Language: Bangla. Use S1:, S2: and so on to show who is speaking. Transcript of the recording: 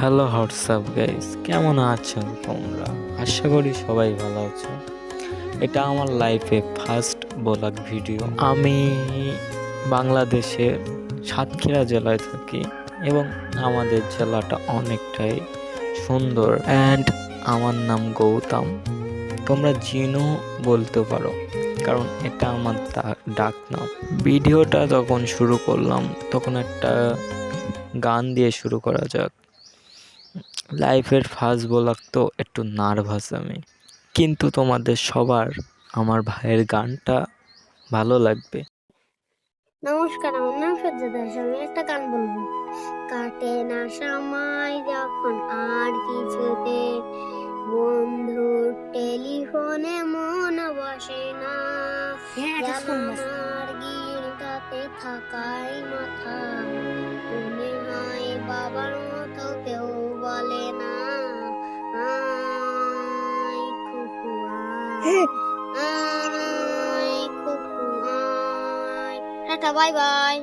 S1: হ্যালো হোয়াটসঅ্যাপ গাইস, কেমন আছো তোমরা? আশা করি সবাই ভালো আছো। এটা আমার লাইফে ফার্স্ট ব্লগ ভিডিও। আমি বাংলাদেশের সাতক্ষীরা জেলায় থাকি এবং আমাদের জেলাটা অনেকটাই সুন্দর। অ্যান্ড আমার নাম গৌতম, তোমরা জিনও বলতে পারো, কারণ এটা আমার ডাক নাম। ভিডিওটা যখন শুরু করলাম তখন একটা গান দিয়ে শুরু করা যাক। লাইফের ফার্স্ট ব্লগ তো একটু নার্ভাস আমি, কিন্তু তোমাদের সবার আমার ভাইয়ের গানটা ভালো লাগবে।
S2: নমস্কার, আমার নাম সজ্জা দাস। আমি একটা গান বলবো। কাটে না সময় যখন আর কিছুতে, বন্ধুর টেলিফোনে মন বসে না, জানালার গিলটাতে থাকাই মাথা, মনে হয় বাবার মতো কেউ বলে না, আয় খুকু আয়, আয় খুকু আয়। Tata, bye bye.